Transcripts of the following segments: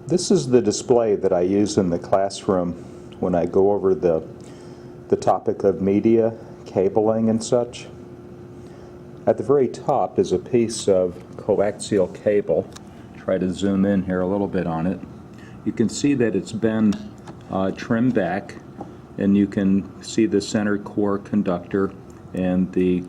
This is the display that I use in the classroom when I go over the topic of media, cabling, and such. At the very top is a piece of coaxial cable. Try to zoom in here a little bit on it. You can see that it's been trimmed back, and you can see the center core conductor and the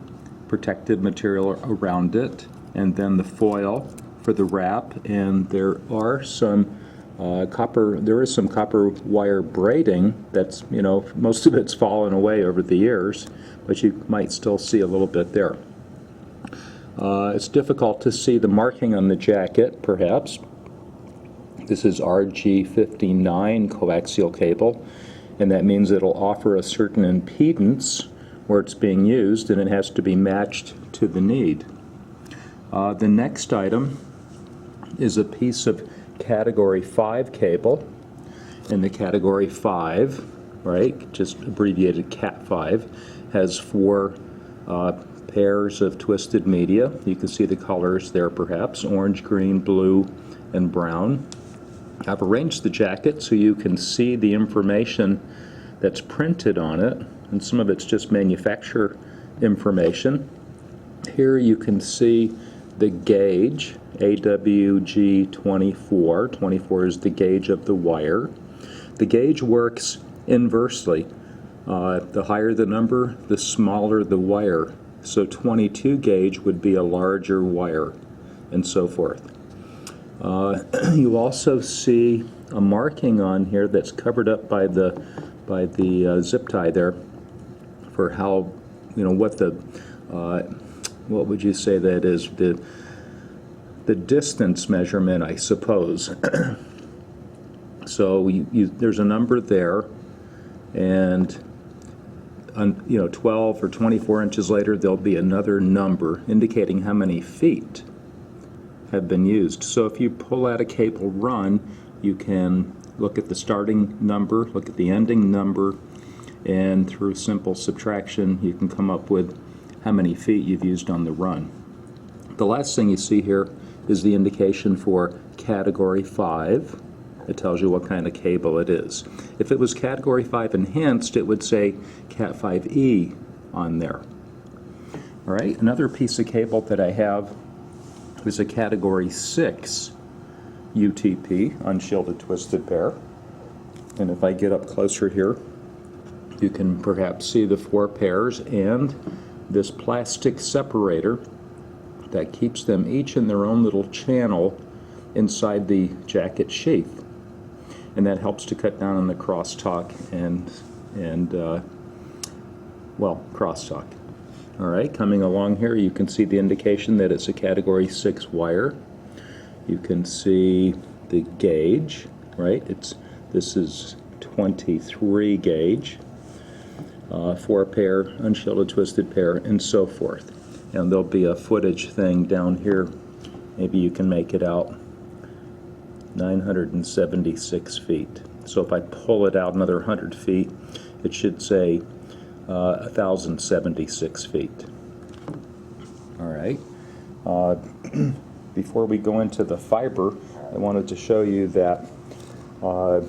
protective material around it, and then the foil for the wrap, and there are some there is some copper wire braiding that's, most of it's fallen away over the years, but you might still see a little bit there. It's difficult to see the marking on the jacket, perhaps. This is RG59 coaxial cable, and that means it'll offer a certain impedance where it's being used, and it has to be matched to the need. The next item is a piece of Category 5 cable, and the Category 5, right, just abbreviated Cat 5, has 4 pairs of twisted media. You can see the colors there perhaps, orange, green, blue, and brown. I've arranged the jacket so you can see the information that's printed on it, and some of it's just manufacturer information. Here you can see the gauge, AWG24. 24 is the gauge of the wire. The gauge works inversely. The higher the number, the smaller the wire. So 22 gauge would be a larger wire, and so forth. You also see a marking on here that's covered up by the zip tie there for how, what would you say that is, the distance measurement, I suppose. So there's a number there, and 12 or 24 inches later there'll be another number indicating how many feet have been used. So if you pull out a cable run, you can look at the starting number, look at the ending number, and through simple subtraction you can come up with how many feet you've used on the run. The last thing you see here is the indication for Category 5. It tells you what kind of cable it is. If it was Category 5 enhanced, it would say Cat 5E on there. All right, another piece of cable that I have is a Category 6 UTP, unshielded twisted pair. And if I get up closer here, you can perhaps see the 4 pairs and this plastic separator that keeps them each in their own little channel inside the jacket sheath. And that helps to cut down on the crosstalk and crosstalk. All right, coming along here, you can see the indication that it's a Category 6 wire. You can see the gauge, right? This is 23 gauge, 4 pair, unshielded twisted pair, and so forth. And there'll be a footage thing down here. Maybe you can make it out. 976 feet. So if I pull it out another 100 feet, it should say 1,076 feet. All right. Before we go into the fiber, I wanted to show you that not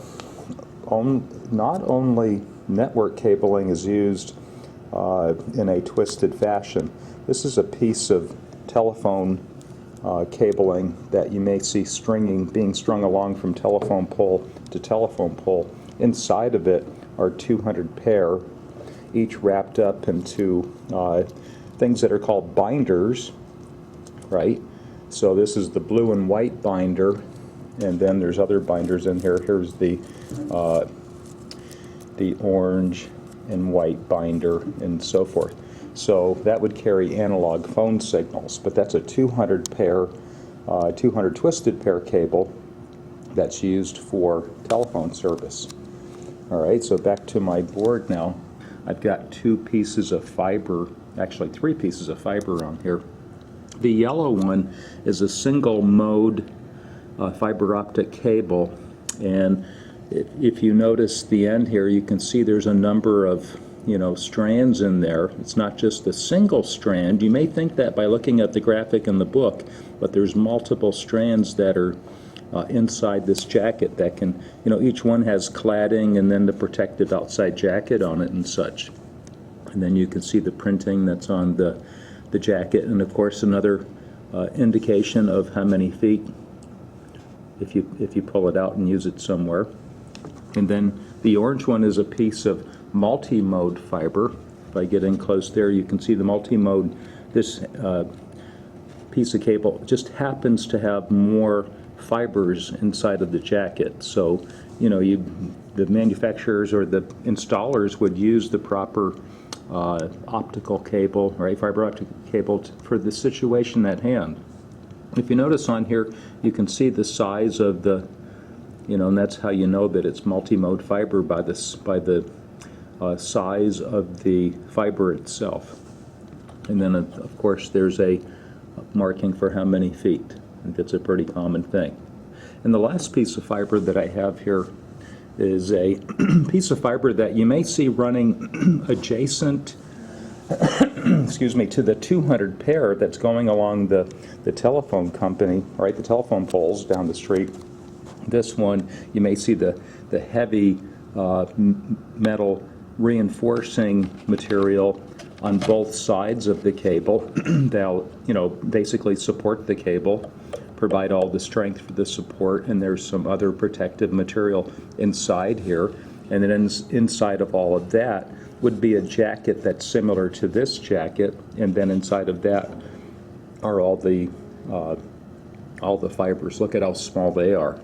only network cabling is used in a twisted fashion. This is a piece of telephone cabling that you may see being strung along from telephone pole to telephone pole. Inside of it are 200 pair, each wrapped up into things that are called binders, right? So this is the blue and white binder, and then there's other binders in here. Here's the orange and white binder, and so forth. So that would carry analog phone signals, but that's a 200 twisted pair cable that's used for telephone service. All right, so back to my board now. I've got 2 pieces of fiber, actually 3 pieces of fiber on here. The yellow one is a single mode fiber optic cable, and if you notice the end here, you can see there's a number of strands in there. It's not just a single strand. You may think that by looking at the graphic in the book, but there's multiple strands that are inside this jacket that can, each one has cladding and then the protective outside jacket on it and such. And then you can see the printing that's on the jacket, and of course another indication of how many feet if you pull it out and use it somewhere. And then the orange one is a piece of multi-mode fiber. If I get in close there, you can see the multi-mode. This piece of cable just happens to have more fibers inside of the jacket. So, the manufacturers or the installers would use the proper optical cable, right, fiber optic cable for the situation at hand. If you notice on here, you can see the size of the, and that's how you know that it's multi-mode fiber by the size of the fiber itself. And then, of course, there's a marking for how many feet. I think that's a pretty common thing. And the last piece of fiber that I have here is a piece of fiber that you may see running adjacent excuse me, to the 200 pair that's going along the telephone company, right, the telephone poles down the street. This one, you may see the heavy metal reinforcing material on both sides of the cable. They'll, basically support the cable, provide all the strength for the support, and there's some other protective material inside here. And then inside of all of that would be a jacket that's similar to this jacket, and then inside of that are all the fibers. Look at how small they are.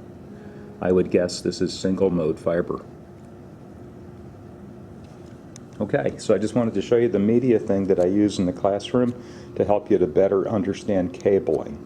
I would guess this is single mode fiber. Okay, so I just wanted to show you the media thing that I use in the classroom to help you to better understand cabling.